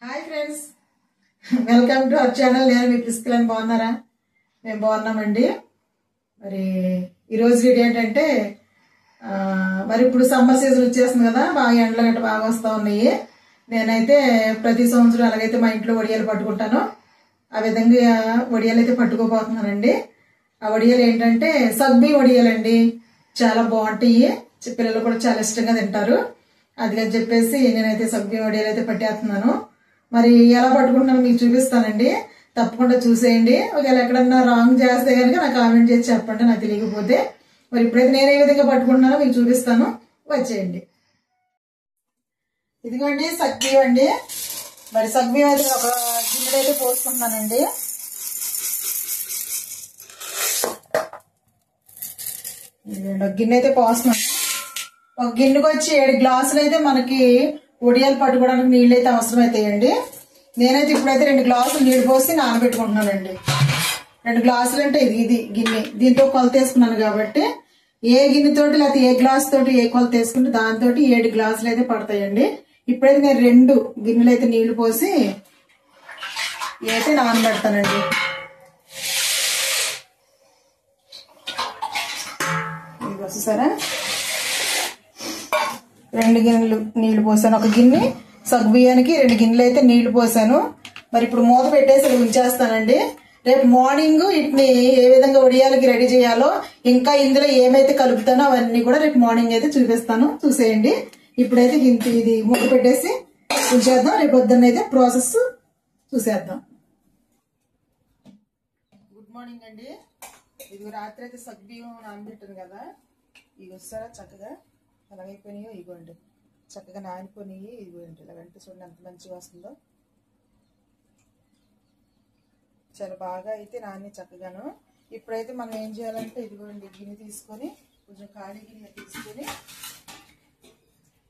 Hi friends, welcome to our channel. నేను మీ ప్రిస్కిలని బాగున్నారా? మేము బాగున్నామండి. మరి ఈరోజు వీడియో ఏంటంటే మరి ఇప్పుడు సమ్మర్ సీజన్ వచ్చేస్తుంది కదా, బాగా ఎండలు గట్ట బాగా వస్తూ ఉన్నాయి. నేనైతే ప్రతి సంవత్సరం అలాగైతే మా ఇంట్లో వడియాలు పట్టుకుంటాను. ఆ విధంగా వడియాలు అయితే పట్టుకోపోతున్నానండి. ఆ వడియాలు ఏంటంటే సగ్బీ వడియాలండి. చాలా బాగుంటాయి, పిల్లలు కూడా చాలా ఇష్టంగా తింటారు. అందుకని చెప్పేసి నేనైతే సగ్బీ వడియాలు అయితే పట్టేస్తున్నాను. మరి ఎలా పట్టుకుంటున్నాను మీకు చూపిస్తానండి, తప్పకుండా చూసేయండి. ఒకవేళ ఎక్కడన్నా రాంగ్ చేస్తే కనుక నాకు కామెంట్ చేసి చెప్పండి, నాకు తెలియకపోతే. మరి ఇప్పుడైతే నేను ఏ విధంగా పట్టుకుంటున్నానో మీకు చూపిస్తాను, వచ్చేయండి. ఇదిగోండి సగ్బీ అండి. మరి సగ్బీ అయితే ఒక గిన్నెలో అయితే పోసుకుంటున్నానండి. ఒక గిన్నె అయితే పోస్తున్నాను. ఒక గిన్నెకి వచ్చి 7 గ్లాసులు అయితే మనకి వడియాలు పట్టుకోవడానికి నీళ్ళు అయితే అవసరం అవుతాయండి. నేనైతే ఇప్పుడైతే 2 గ్లాసులు నీళ్ళు పోసి నానబెట్టుకుంటున్నానండి. 2 గ్లాసులు అంటే ఇది గిన్నె, దీంతో కొలత వేసుకున్నాను కాబట్టి ఏ గిన్నెతోటి లేకపోతే ఏ గ్లాస్ తోటి ఏ కొలత వేసుకుంటే దాంతో 7 గ్లాసులు అయితే పడతాయండి. ఇప్పుడైతే నేను 2 గిన్నెలు అయితే నీళ్లు పోసి అయితే నానబెడతానండి. ఇది వచ్చేసారా, 2 గిన్నెలు నీళ్లు పోసాను. ఒక గిన్నె సగ్బియ్యానికి 2 గిన్నెలు అయితే నీళ్లు పోసాను. మరి ఇప్పుడు మూత పెట్టేసి ఉంచేస్తానండి. రేపు మార్నింగ్ వీటిని ఏ విధంగా వడియాలకి రెడీ చేయాలో, ఇంకా ఇందులో ఏమైతే కలుపుతానో అవన్నీ కూడా రేపు మార్నింగ్ అయితే చూపిస్తాను, చూసేయండి. ఇప్పుడైతే ఇది మూత పెట్టేసి ఉంచేద్దాం. రేపు పొద్దున్న అయితే ప్రాసెస్ చూసేద్దాం. గుడ్ మార్నింగ్ అండి. ఇది రాత్రి అయితే సగ్బియ్యం నానబెట్టాను కదా, ఇవి వస్తారా చక్కగా ఎలాగైపోయినాయో, ఇవ్వండి చక్కగా నానిపోయినాయి. ఇవ్వండి ఇలాగంటే చూడండి ఎంత మంచిగా వస్తుందో. చాలా బాగా అయితే నాని చక్కగాను. ఇప్పుడైతే మనం ఏం చేయాలంటే ఇదిగోండి గిన్నె తీసుకొని, కొంచెం ఖాళీ గిన్నె తీసుకొని,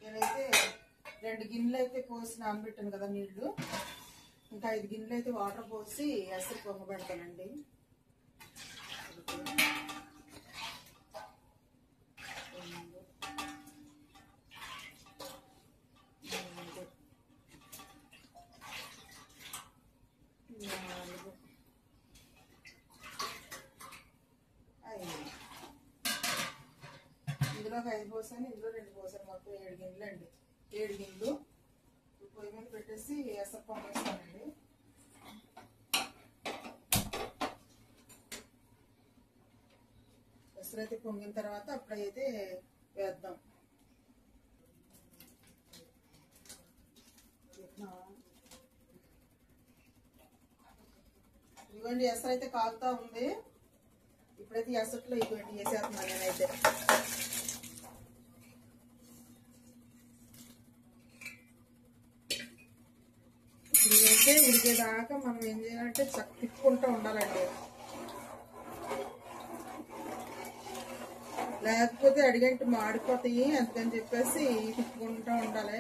నేనైతే 2 గిన్నెలు అయితే పోసి నానబెట్టాను కదా నీళ్లు, ఇంకా 5 గిన్నెలు అయితే వాటర్ పోసి ఎసరు పొంగబెడతానండి. ఇందులో 5 పోసాను, ఇందులో 2 పోసాను, మొత్తం 7 గిన్నెలు అండి. 7 గిన్నెలు పొయ్యి మీద పెట్టేసి ఎసరు పొంగేస్తానండి. ఎసరు అయితే పొంగిన తర్వాత అప్పుడైతే వేద్దాం. ఇదిగోండి ఎసరు అయితే కాగుతా ఉంది. ఇప్పుడైతే ఎసట్లో ఇదిగోండి వేసేస్తున్నాను నేనైతే. ఇదైతే ఉడికేదాకా మనం ఏం చేయాలంటే తిప్పుకుంటూ ఉండాలండి, లేకపోతే అడిగంటే మాడిపోతాయి. అందుకని చెప్పేసి తిప్పుకుంటూ ఉండాలి.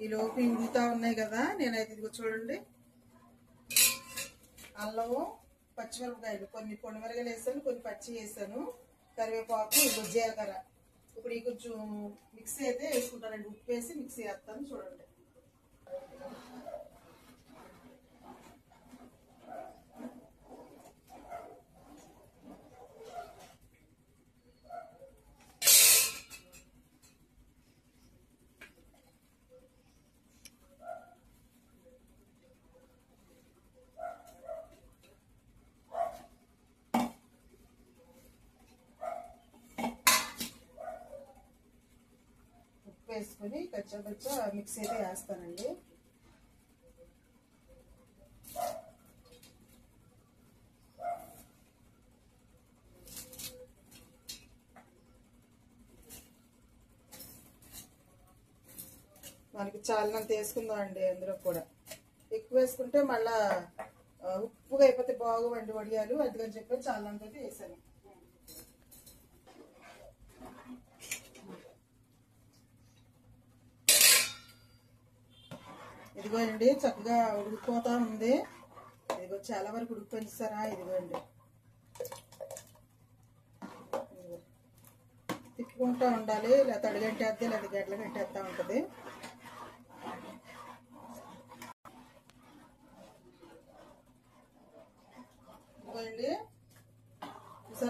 ఈ లోపు ఉడుకుతా ఉన్నాయి కదా, నేనైతే ఇదిగో చూడండి అల్లము పచ్చిమిరపకాయలు, కొన్ని పొడిమిరకాయలు వేసాను, కొన్ని పచ్చి వేసాను, కరివేపాకు, జీలకర్ర. ఇప్పుడు ఈ కొంచెం మిక్సీ అయితే వేసుకుంటానండి. ఉప్పు వేసి మిక్సీ వేస్తాను చూడండి. వేసుకొని కచ్చా మిక్స్ అయితే వేస్తానండి. మనకి చాలినంత వేసుకుందాం అండి. అందులో కూడా ఎక్కువ వేసుకుంటే మళ్ళా ఉప్పుగా అయిపోతే బాగోవండి వడియాలు, అందుకని చెప్పి చాలినంత అయితే వేసాను. ఇదిగోండి చక్కగా ఉడికిపోతా ఉంది. ఇదిగో చాలా వరకు ఉడికిపోయిస్తారా. ఇదిగోండి తిప్పుకుంటూ ఉండాలి, లేకపోతే అడుగంటేద్దే లేదా గడ్డలు గంటేస్తా ఉంటుంది.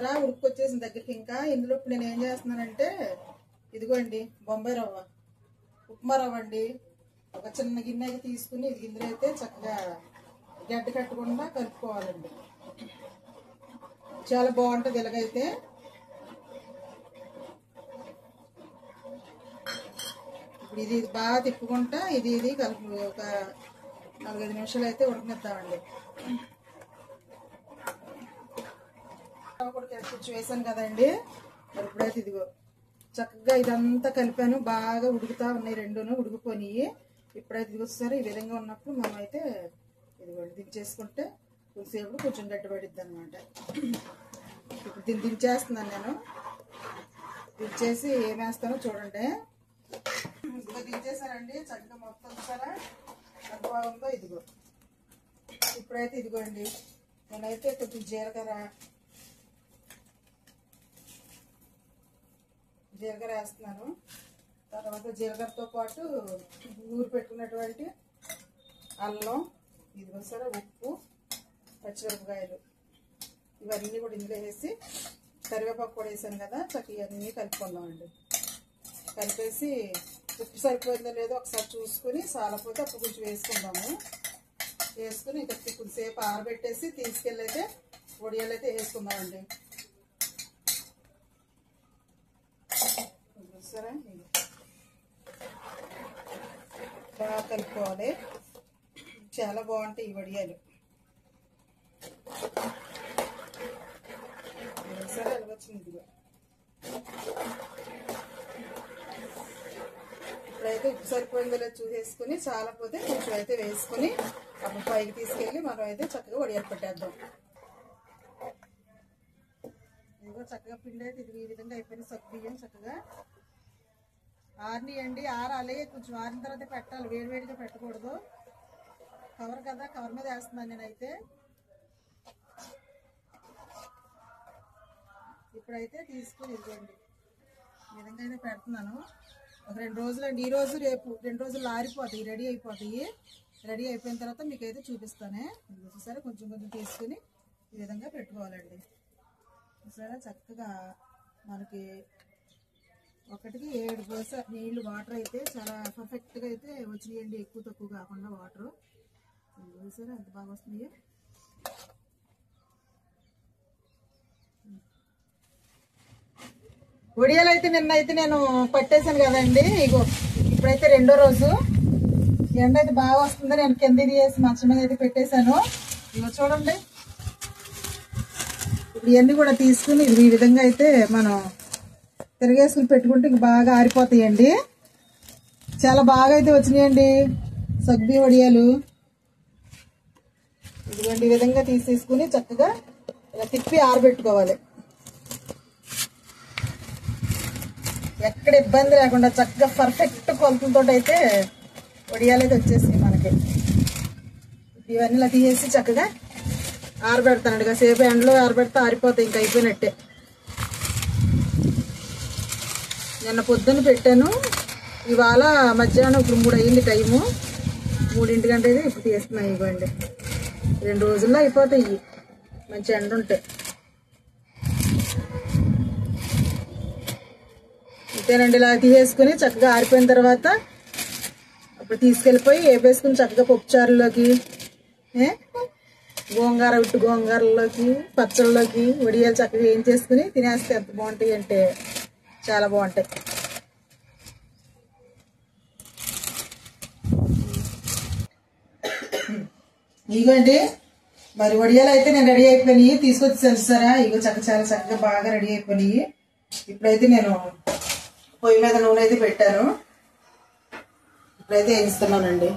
చూసారా ఉడుకొచ్చేసిన దగ్గరికి. ఇంకా ఇందులో ఇప్పుడు నేను ఏం చేస్తున్నానంటే ఇదిగోండి బొంబాయి రవ్వ, ఉప్మా రవ్వ అండి. ఒక చిన్న గిన్నె తీసుకుని ఇది ఇందులో అయితే చక్కగా గడ్డ కట్టకుండా కలుపుకోవాలండి. చాలా బాగుంటుంది ఇలాగైతే. ఇప్పుడు ఇది బాగా తిప్పుకుంటా ఇది కలుపు ఒక 4-5 నిమిషాలు అయితే ఉడకనిద్దామండి. కూడా కొంచెం వేసాను కదండి. మరి ఇప్పుడైతే ఇదిగో చక్కగా ఇదంతా కలిపాను. బాగా ఉడుకుతా ఉన్నాయి, రెండును ఉడికిపోయి. ఇప్పుడైతే ఇదిగో సరే ఈ విధంగా ఉన్నప్పుడు మనం అయితే ఇదిగోండి దించేసుకుంటే కొద్దిసేపు కొంచెం గట్టి పడిద్ది అనమాట. ఇప్పుడు దీన్ని దించేస్తున్నాను నేను. దించేసి ఏమేస్తానో చూడండి. ఇదిగో దించేసానండి చక్కగా మొత్తం. చూసారా ఎంత బాగుందో. ఇదిగో ఇప్పుడైతే ఇదిగోండి నేనైతే కొంచెం జీలకర్ర వేస్తున్నాను. తర్వాత జీలకర్రతో పాటు ఊరు పెట్టుకున్నటువంటి అల్లం, ఇదిగో సరే ఉప్పు, పచ్చిమిరపకాయలు ఇవన్నీ కూడా ఇందులో వేసి కరివేపాకు కూడా వేసాను కదా, చక్కగా ఇవన్నీ కలుపుకుందామండి. కలిపేసి ఉప్పు సరిపోయిందో లేదో ఒకసారి చూసుకుని, సాలపోతే అప్పుడు కొంచెం వేసుకుందాము. వేసుకుని ఇంకా కొద్దిసేపు ఆరబెట్టేసి తీసుకెళ్ళైతే వడియాలు అయితే వేసుకుందామండి. సరే బాగా కలుపుకోవాలి. చాలా బాగుంటాయి ఈ వడియాలు. సరే వచ్చింది. ఇదిగో ఇప్పుడైతే ఉప్పు సరిపోయిందో లేదో చూసేసుకుని, చాలపోతే కొంచెం అయితే వేసుకుని అప్పుడు పైకి తీసుకెళ్ళి మనం అయితే చక్కగా వడియాలు పెట్టేద్దాం. ఇదిగో చక్కగా పిండి అయితే ఇది ఈ విధంగా అయిపోయింది. సగ్గుబియ్యం చక్కగా ఆరినియండి. ఆరాలి, కొంచెం ఆరిన తర్వాత పెట్టాలి, వేడివేడిగా పెట్టకూడదు. కవర్ కదా, కవర్ మీద వేస్తున్నాను నేనైతే. ఇప్పుడైతే తీసుకుని ఇదిగోండి ఈ విధంగా అయితే పెడుతున్నాను. ఒక 2 రోజులు అండి, ఈరోజు రేపు 2 రోజులు ఆరిపోతాయి, రెడీ అయిపోతాయి. రెడీ అయిపోయిన తర్వాత మీకైతే చూపిస్తానే. చూసారా కొంచెం కొంచెం తీసుకుని ఈ విధంగా పెట్టుకోవాలండి. చూసారా చక్కగా మనకి 1కి 7 గ్లాస నీళ్ళు వాటర్ అయితే చాలా పర్ఫెక్ట్గా అయితే వచ్చినాయండి. ఎక్కువ తక్కువ కాకుండా వాటర్. చూసారా ఎంత బాగా వస్తున్నాయో. వడియాలు అయితే నిన్నైతే నేను పట్టేశాను కదండి. ఇగో ఇప్పుడైతే 2వ రోజు. ఎండ అయితే బాగా వస్తుంది. నేను కింద తీసి మంచం మీద అయితే పెట్టేశాను. ఇగో చూడండి. ఇప్పుడు ఇవన్నీ కూడా తీసుకుని ఇది ఈ విధంగా అయితే మనం తిరగేసుకుని పెట్టుకుంటే ఇంక బాగా ఆరిపోతాయండి. చాలా బాగా అయితే వచ్చినాయండి సగ్బీ వడియాలు. ఇదిగోండి ఈ విధంగా తీసేసుకుని చక్కగా ఇలా తిప్పి ఆరబెట్టుకోవాలి. ఎక్కడ ఇబ్బంది లేకుండా చక్కగా పర్ఫెక్ట్ కొలతలతో అయితే వడియాలు అయితే వచ్చేసాయి మనకి. ఇవన్నీ ఇలా తీసేసి చక్కగా ఆరబెడతానండి. కాసేపు ఎండలో ఆరబెడితే ఆరిపోతాయి, ఇంకా అయిపోయినట్టే. నిన్న పొద్దున్న పెట్టాను, ఇవాళ మధ్యాహ్నం ఇప్పుడు 3 అయింది టైము. 3 గంటలు అయితే ఇప్పుడు తీస్తున్నాయి. ఇవ్వండి 2 రోజుల్లో అయిపోతాయి, మంచి ఎండ ఉంటాయి. అంతేనండి. ఇలా తీసేసుకుని చక్కగా ఆరిపోయిన తర్వాత అప్పుడు తీసుకెళ్ళిపోయి వేపేసుకుని చక్కగా పప్పుచారులోకి, గోంగూరలోకి, పచ్చళ్ళలోకి వడియాలు చక్కగా ఏం చేసుకుని తినేస్తే ఎంత బాగుంటాయి అంటే చాలా బాగుంటాయి. ఇగోండి మరి వడియాలు అయితే నేను రెడీ అయిపోయినాయి, తీసుకొచ్చి తెలుస్తారా. ఇగో చాలా చక్కగా బాగా రెడీ అయిపోయినాయి. ఇప్పుడైతే నేను పొయ్యి మీద నూనె అయితే పెట్టాను. ఇప్పుడైతే వేయిస్తున్నానండి.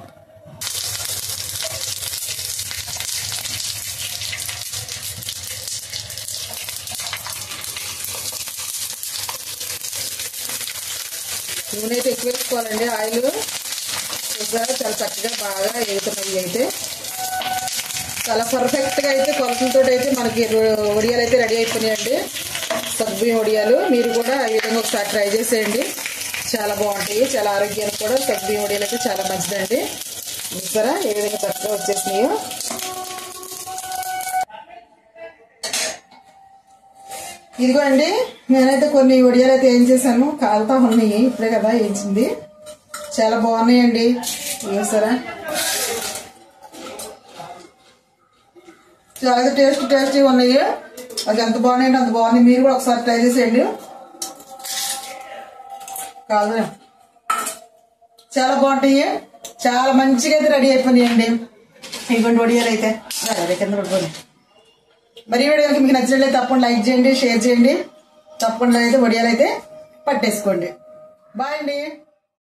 నూనె అయితే ఎక్కువ వేసుకోవాలండి, ఆయిల్. చూసారా చాలా చక్కగా బాగా వేగుతున్నాయి. అయితే చాలా పర్ఫెక్ట్గా అయితే కొలతలతో అయితే మనకి వడియాలు అయితే రెడీ అయిపోయినాయండి, సగ్గుబియ్యం వడియాలు. మీరు కూడా ఈ విధంగా ఒకసారి ట్రై చేసేయండి, చాలా బాగుంటాయి. చాలా ఆరోగ్యానికి కూడా సగ్గుబియ్యం వడియాలు అయితే చాలా మంచిదండి. చూసారా ఏ విధంగా చక్కగా వచ్చేసినాయో. ఇదిగో అండి, నేనైతే కొన్ని వడియాలు అయితే ఏం చేశాను, కాలుతా ఉన్నాయి. ఇప్పుడే కదా వేయించింది. చాలా బాగున్నాయండి. చూసారా, చాలా టేస్టీ ఉన్నాయి. అది ఎంత బాగున్నాయండి అంత బాగున్నాయి. మీరు కూడా ఒకసారి ట్రై చేసేయండి. కాదు, చాలా బాగుంటాయి. చాలా మంచిగా అయితే రెడీ అయిపోయినాయండి ఇటువంటి వడియాలు అయితే. కింద పడుకోండి. మరి ఈ వీడియోకి మీకు నచ్చినట్లయితే తప్పకుండా లైక్ చేయండి, షేర్ చేయండి. తప్పకుండా అయితే వడియాలు అయితే పట్టేసుకోండి. బాయ్ అండి.